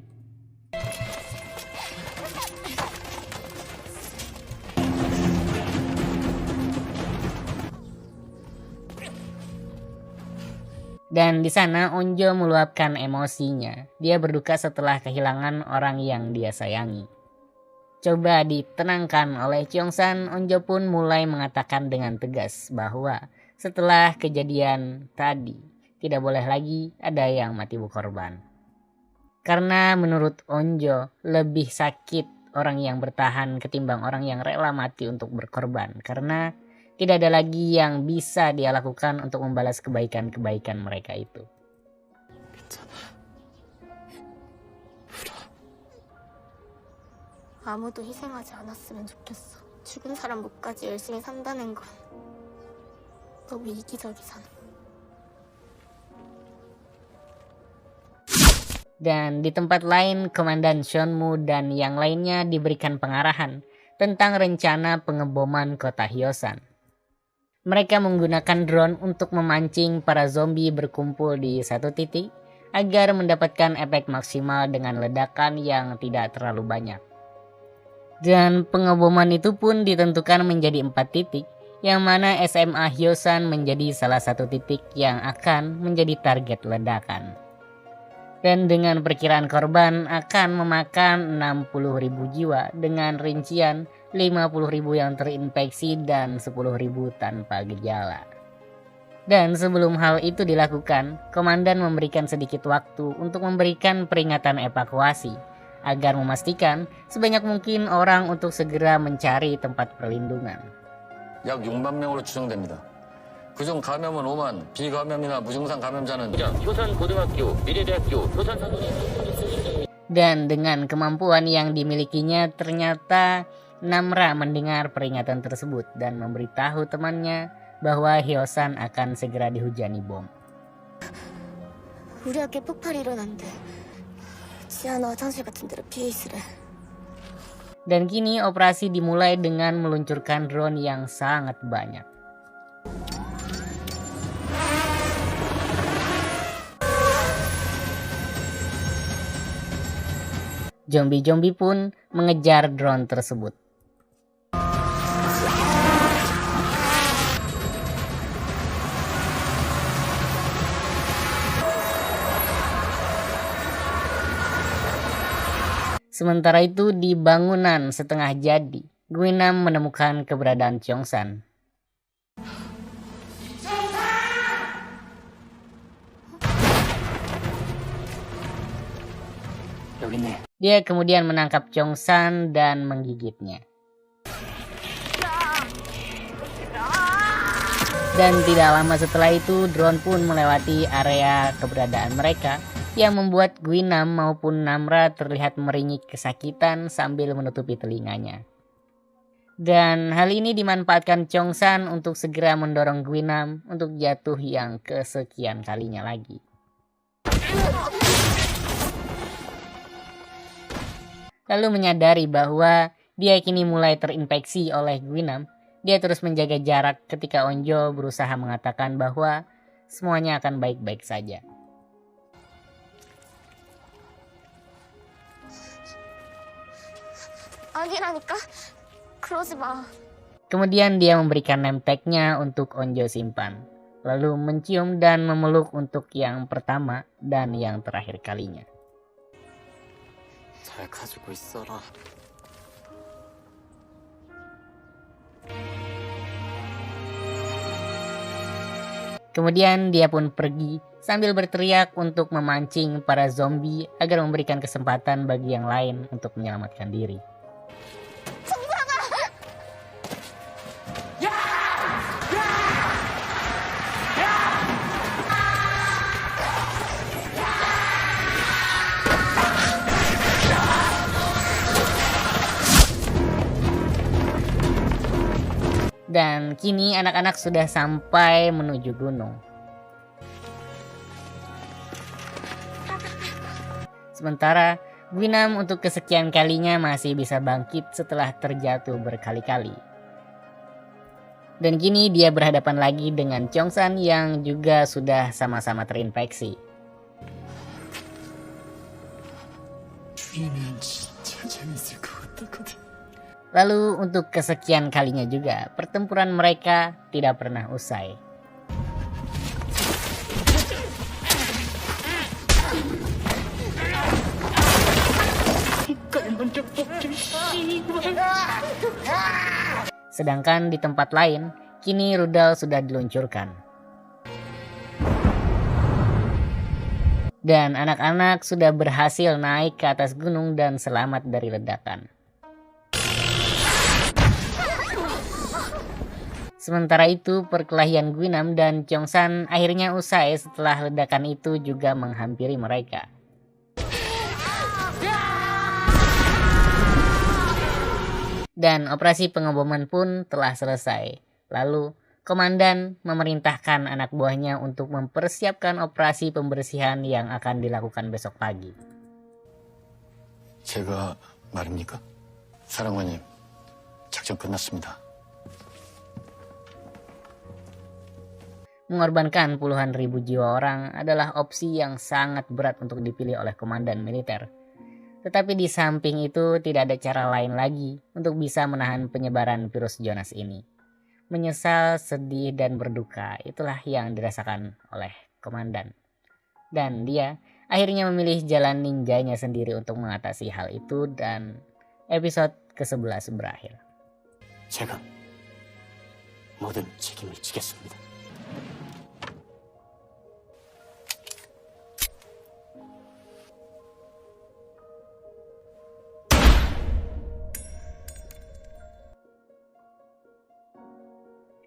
Dan di sana Onjo meluapkan emosinya. Dia berduka setelah kehilangan orang yang dia sayangi. Coba ditenangkan oleh Cheongsan, Onjo pun mulai mengatakan dengan tegas bahwa setelah kejadian tadi tidak boleh lagi ada yang mati berkorban. Karena menurut Onjo lebih sakit orang yang bertahan ketimbang orang yang rela mati untuk berkorban. Karena tidak ada lagi yang bisa dia lakukan untuk membalas kebaikan-kebaikan mereka itu. 아무도 희생하지 않았으면 좋겠어. 죽은 사람 목까지 열심히 산다는 건 너무 이기적이잖아. Dan di tempat lain, Komandan Shonmu dan yang lainnya diberikan pengarahan tentang rencana pengeboman kota Hyosan. Mereka menggunakan drone untuk memancing para zombie berkumpul di satu titik agar mendapatkan efek maksimal dengan ledakan yang tidak terlalu banyak. Dan pengeboman itu pun ditentukan menjadi 4 titik, yang mana SMA Hyosan menjadi salah satu titik yang akan menjadi target ledakan. Dan dengan perkiraan korban akan memakan 60.000 jiwa dengan rincian 50.000 yang terinfeksi dan 10.000 tanpa gejala. Dan sebelum hal itu dilakukan, komandan memberikan sedikit waktu untuk memberikan peringatan evakuasi agar memastikan sebanyak mungkin orang untuk segera mencari tempat perlindungan. 약 6만 명으로 추정됩니다. 그중 감염은 5만, 비감염이나 무증상 감염자는 효산고등학교, 미래대학교, 효산사동에. Dan dengan kemampuan yang dimilikinya, ternyata Namra mendengar peringatan tersebut dan memberitahu temannya bahwa Hyosan akan segera dihujani bom. 우리 학교에 폭발이 일어난대. 지하나 화장실 같은 데로 피해 있으래. Dan kini operasi dimulai dengan meluncurkan drone yang sangat banyak. Zombie-zombie pun mengejar drone tersebut. Sementara itu di bangunan setengah jadi, Guinam menemukan keberadaan Cheongsan. 여기 있네. Dia kemudian menangkap Cheongsan dan menggigitnya. Dan tidak lama setelah itu, drone pun melewati area keberadaan mereka yang membuat Guinam maupun Namra terlihat meringik kesakitan sambil menutupi telinganya. Dan hal ini dimanfaatkan Cheongsan untuk segera mendorong Guinam untuk jatuh yang kesekian kalinya lagi. Lalu menyadari bahwa dia kini mulai terinfeksi oleh Guinam, dia terus menjaga jarak ketika Onjo berusaha mengatakan bahwa semuanya akan baik-baik saja. 아기라니까? 그러지 마. Kemudian dia memberikan name tag-nya untuk Onjo simpan, lalu mencium dan memeluk untuk yang pertama dan yang terakhir kalinya. 잘 가지고 있어라. Kemudian dia pun pergi sambil berteriak untuk memancing para zombie agar memberikan kesempatan bagi yang lain untuk menyelamatkan diri. Dan kini anak-anak sudah sampai menuju gunung. Sementara Guinam untuk kesekian kalinya masih bisa bangkit setelah terjatuh berkali-kali. Dan kini dia berhadapan lagi dengan Cheongsan yang juga sudah sama-sama terinfeksi. 죽이면 진짜 재밌을 것 같았거든. Lalu untuk kesekian kalinya juga, pertempuran mereka tidak pernah usai. Sedangkan di tempat lain, kini rudal sudah diluncurkan. Dan anak-anak sudah berhasil naik ke atas gunung dan selamat dari ledakan. Sementara itu, perkelahian Guinam dan Cheongsan akhirnya usai setelah ledakan itu juga menghampiri mereka. Dan operasi pengeboman pun telah selesai. Lalu, komandan memerintahkan anak buahnya untuk mempersiapkan operasi pembersihan yang akan dilakukan besok pagi. 제가 말입니까? 사령관님, 작전 끝났습니다. Mengorbankan puluhan ribu jiwa orang adalah opsi yang sangat berat untuk dipilih oleh komandan militer. Tetapi di samping itu tidak ada cara lain lagi untuk bisa menahan penyebaran virus Jonas ini. Menyesal, sedih, dan berduka itulah yang dirasakan oleh komandan. Dan dia akhirnya memilih jalan ninjanya sendiri untuk mengatasi hal itu dan episode ke-11 berakhir. 제가 모든 책임을 지겠습니다.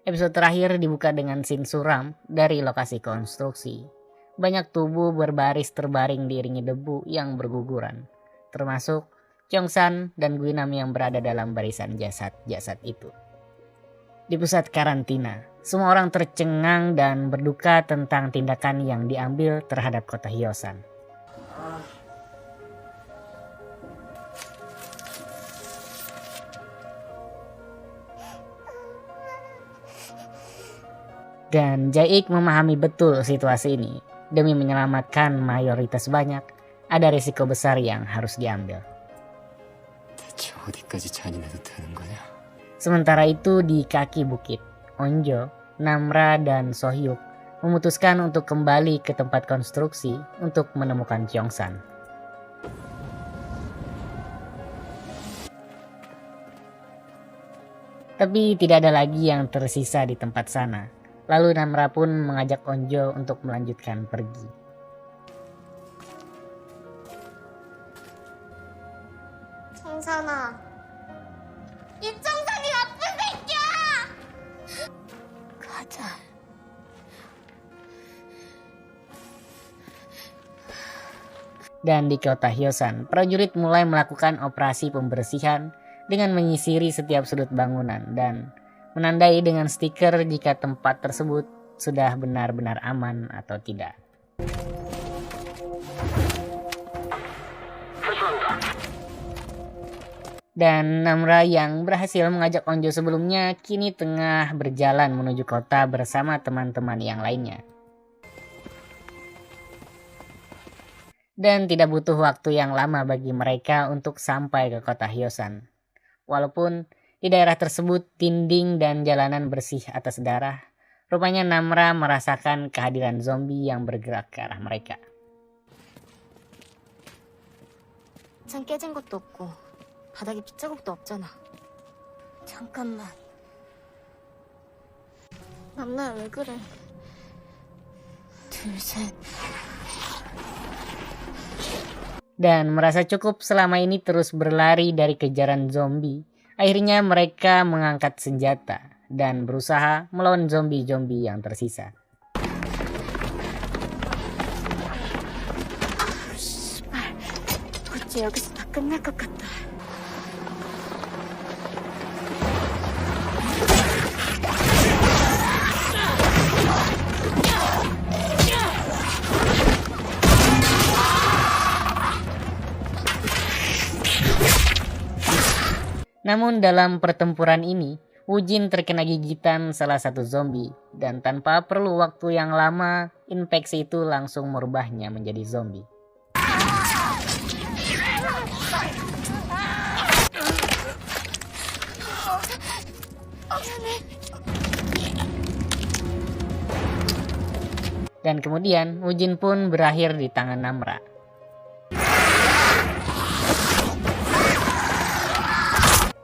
Episode terakhir dibuka dengan scene suram dari lokasi konstruksi. Banyak tubuh berbaris terbaring diiringi debu yang berguguran, termasuk Cheongsan dan Guinam yang berada dalam barisan jasad-jasad itu. Di pusat karantina, semua orang tercengang dan berduka tentang tindakan yang diambil terhadap kota Hyosan. Dan Jae-ik memahami betul situasi ini. Demi menyelamatkan mayoritas banyak, ada risiko besar yang harus diambil. 어디까지 잔인해도 되는 거냐? Sementara itu di kaki bukit, Onjo, Namra, dan Sohyuk memutuskan untuk kembali ke tempat konstruksi untuk menemukan Cheongsan. Tapi tidak ada lagi yang tersisa di tempat sana. Lalu Namra pun mengajak Onjo untuk melanjutkan pergi. 청산아, 이 청산이 나쁜 새끼야! 가자. Dan di kota Hyosan, prajurit mulai melakukan operasi pembersihan dengan menyisiri setiap sudut bangunan dan menandai dengan stiker jika tempat tersebut sudah benar-benar aman atau tidak. Dan Namra yang berhasil mengajak Onjo sebelumnya kini tengah berjalan menuju kota bersama teman-teman yang lainnya. Dan tidak butuh waktu yang lama bagi mereka untuk sampai ke kota Hyosan. Walaupun di daerah tersebut dinding dan jalanan bersih atas darah, rupanya Namra merasakan kehadiran zombie yang bergerak ke arah mereka. 창 깨진 것도 없고 바닥에 빗자국도 없잖아. 잠깐만. 남나야 왜 그래? 둘, 셋. Dan merasa cukup selama ini terus berlari dari kejaran zombie, akhirnya mereka mengangkat senjata dan berusaha melawan zombie-zombie yang tersisa. 어째 여기서 다 끝날 것 같다. Namun dalam pertempuran ini, Woo-jin terkena gigitan salah satu zombie dan tanpa perlu waktu yang lama, infeksi itu langsung merubahnya menjadi zombie. Dan kemudian Woo-jin pun berakhir di tangan Namra.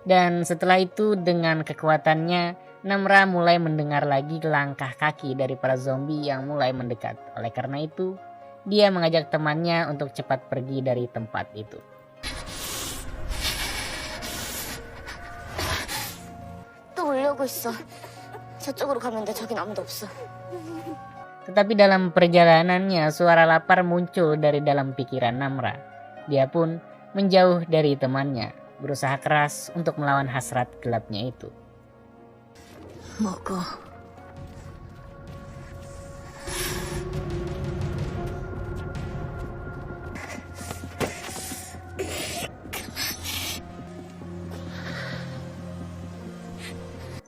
Dan setelah itu dengan kekuatannya, Namra mulai mendengar lagi langkah kaki dari para zombie yang mulai mendekat. Oleh karena itu, dia mengajak temannya untuk cepat pergi dari tempat itu. 또 오려고 있어. 저쪽으로 가면 돼. 저긴 아무도 없어. Tetapi dalam perjalanannya, suara lapar muncul dari dalam pikiran Namra. Dia pun menjauh dari temannya, berusaha keras untuk melawan hasrat gelapnya itu. 먹어.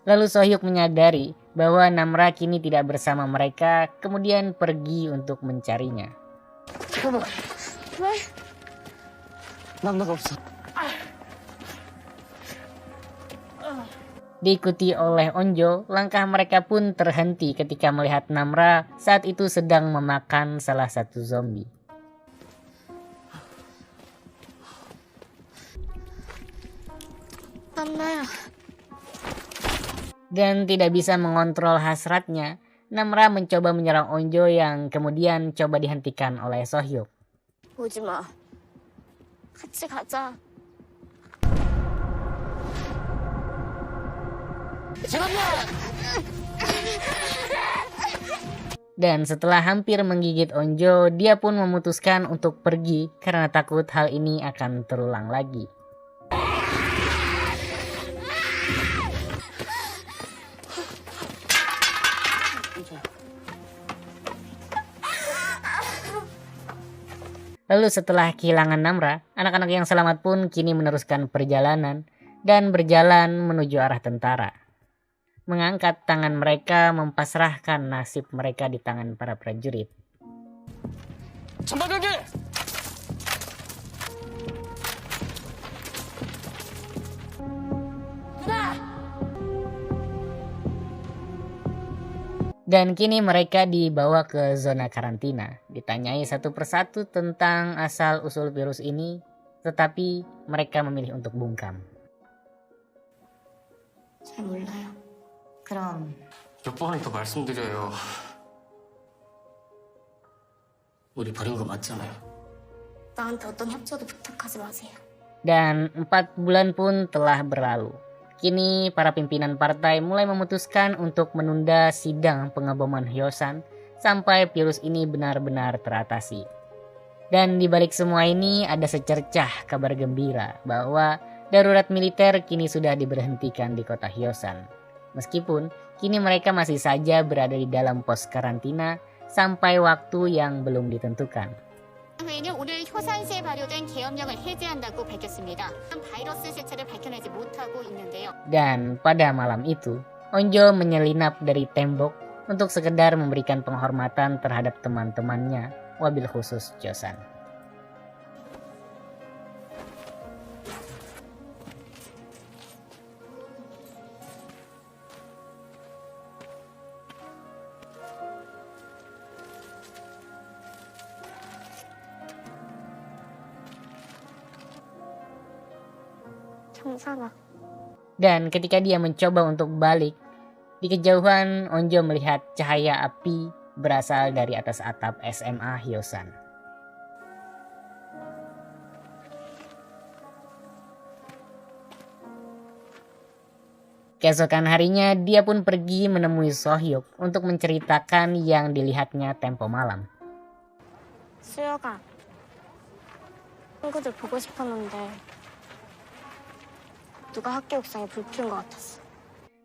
Lalu Sohyuk menyadari bahwa Namra kini tidak bersama mereka, kemudian pergi untuk mencarinya. 잠깐만, 왜? 남나가 없어. Diikuti oleh Onjo, langkah mereka pun terhenti ketika melihat Namra saat itu sedang memakan salah satu zombie. 남나야. Dan tidak bisa mengontrol hasratnya, Namra mencoba menyerang Onjo yang kemudian coba dihentikan oleh Sohyuk. 오지 마. 같이 가자. Dan setelah hampir menggigit Onjo, dia pun memutuskan untuk pergi karena takut hal ini akan terulang lagi. Lalu setelah kehilangan Namra, anak-anak yang selamat pun kini meneruskan perjalanan dan berjalan menuju arah tentara. Mengangkat tangan mereka mempasrahkan nasib mereka di tangan para prajurit. Dan kini mereka dibawa ke zona karantina, ditanyai satu persatu tentang asal-usul virus ini, tetapi mereka memilih untuk bungkam. 잘 몰라요. 그럼 몇 번을 더 말씀드려요. 우리 버린 거 맞잖아요. 나한테 어떤 협조도 부탁하지 마세요. Dan 4 bulan pun telah berlalu. Kini para pimpinan partai mulai memutuskan untuk menunda sidang pengeboman Hyosan sampai virus ini benar-benar teratasi. Dan di balik semua ini ada secercah kabar gembira bahwa darurat militer kini sudah diberhentikan di kota Hyosan. Meskipun kini mereka masih saja berada di dalam pos karantina sampai waktu yang belum ditentukan. 회의는 오늘 효산시에 발효된 계엄령을 해제한다고 밝혔습니다. 바이러스 실체를 밝혀내지 못하고 있는데요. Dan pada malam itu, Onjo menyelinap dari tembok untuk sekedar memberikan penghormatan terhadap teman-temannya, wabil khusus Joseon. 형사가 Dan ketika dia mencoba untuk balik, di kejauhan Onjo melihat cahaya api berasal dari atas atap SMA Hyosan. Keesokan harinya dia pun pergi menemui Sohyuk untuk menceritakan yang dilihatnya tempo malam. 수여가 친구들 보고 싶었는데 누가 학교 옥상에 불 피운 것 같았어.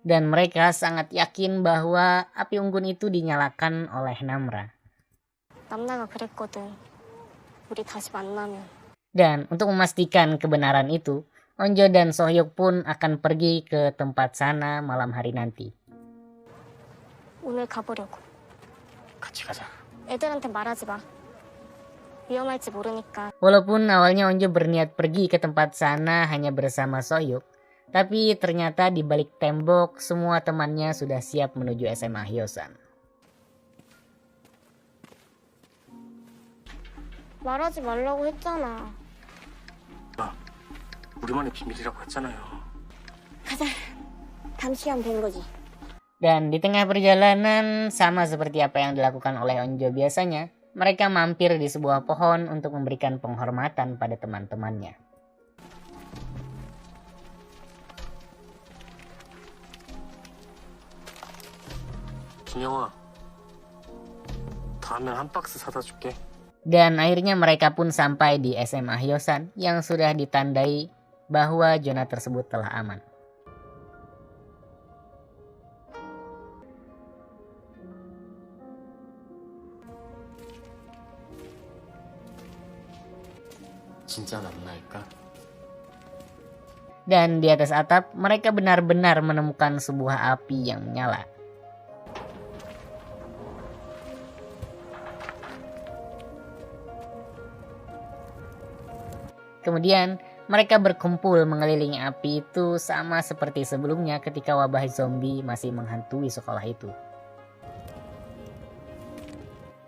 Dan mereka sangat yakin bahwa api unggun itu dinyalakan oleh Namra. 남나가 그랬거든. 우리 다시 만나면. Dan untuk memastikan kebenaran itu, Onjo dan Sohyuk pun akan pergi ke tempat sana malam hari nanti. 오늘 가보려고. 같이 가자. 애들한테 말하지 마. 위험할지 모르니까. Walaupun awalnya Onjo berniat pergi ke tempat sana hanya bersama Sohyuk, tapi ternyata di balik tembok semua temannya sudah siap menuju SMA Hyosan. 말하지 말라고 했잖아. 우리만의 비밀이라고 했잖아요. 가자. 감시하면 된 거지. Dan di tengah perjalanan, sama seperti apa yang dilakukan oleh Onjo biasanya, mereka mampir di sebuah pohon untuk memberikan penghormatan pada teman-temannya. 준영아, 다음엔 한 박스 사다 줄게. Dan akhirnya mereka pun sampai di SMA Hyosan yang sudah ditandai bahwa zona tersebut telah aman. 진짜 남나일까? Dan di atas atap mereka benar-benar menemukan sebuah api yang menyala. Kemudian mereka berkumpul mengelilingi api itu sama seperti sebelumnya ketika wabah zombie masih menghantui sekolah itu.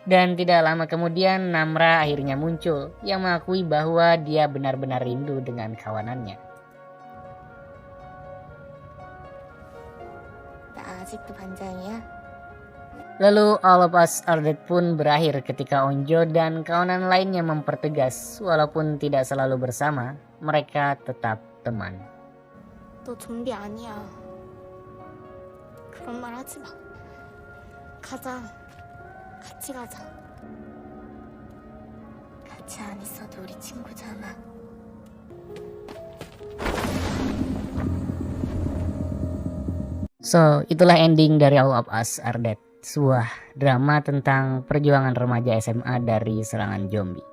Dan tidak lama kemudian Namra akhirnya muncul yang mengakui bahwa dia benar-benar rindu dengan kawanannya. 나 아직도 반장이야? Lalu All of Us Are Dead pun berakhir ketika Onjo dan kawanan lainnya mempertegas walaupun tidak selalu bersama, mereka tetap teman. 너 좀비 아니야. 그런 말 하지 마. 가자. 같이 가자. 같이 안 있어도 우리 친구잖아. So, itulah ending dari All of Us Are Dead, sebuah drama tentang perjuangan remaja SMA dari serangan zombie.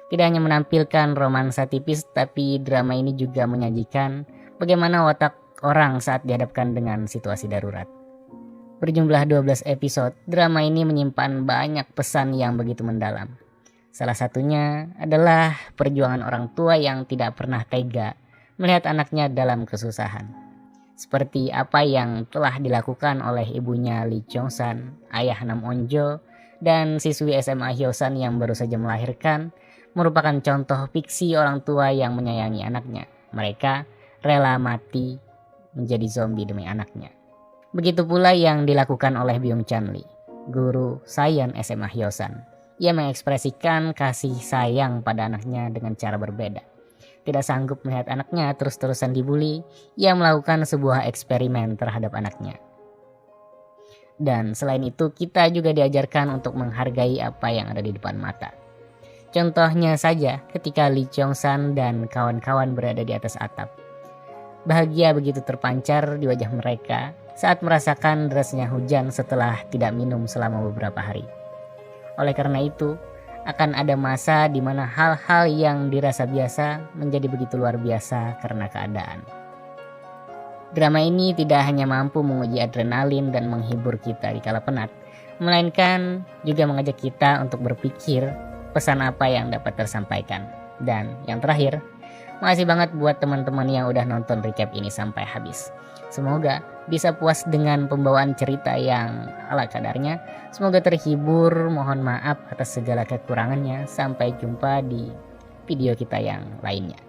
Tidak hanya menampilkan romansa tipis, tapi drama ini juga menyajikan bagaimana watak orang saat dihadapkan dengan situasi darurat. Berjumlah 12 episode, drama ini menyimpan banyak pesan yang begitu mendalam. Salah satunya adalah perjuangan orang tua yang tidak pernah tega melihat anaknya dalam kesusahan. Seperti apa yang telah dilakukan oleh ibunya Lee Cheong-san, ayah Nam Onjo, dan siswi SMA Hyosan yang baru saja melahirkan, merupakan contoh fiksi orang tua yang menyayangi anaknya. Mereka rela mati menjadi zombie demi anaknya. Begitu pula yang dilakukan oleh Byung Chan Lee, guru sains SMA Hyosan. Ia mengekspresikan kasih sayang pada anaknya dengan cara berbeda. Tidak sanggup melihat anaknya terus-terusan dibully, ia melakukan sebuah eksperimen terhadap anaknya. Dan selain itu, kita juga diajarkan untuk menghargai apa yang ada di depan mata. Contohnya saja ketika Lee Cheong-san dan kawan-kawan berada di atas atap. Bahagia begitu terpancar di wajah mereka saat merasakan derasnya hujan setelah tidak minum selama beberapa hari. Oleh karena itu, akan ada masa di mana hal-hal yang dirasa biasa menjadi begitu luar biasa karena keadaan. Drama ini tidak hanya mampu menguji adrenalin dan menghibur kita di kala penat, melainkan juga mengajak kita untuk berpikir pesan apa yang dapat tersampaikan. Dan yang terakhir, makasih banget buat teman-teman yang udah nonton recap ini sampai habis. Semoga bisa puas dengan pembawaan cerita yang ala kadarnya. Semoga terhibur, mohon maaf atas segala kekurangannya. Sampai jumpa di video kita yang lainnya.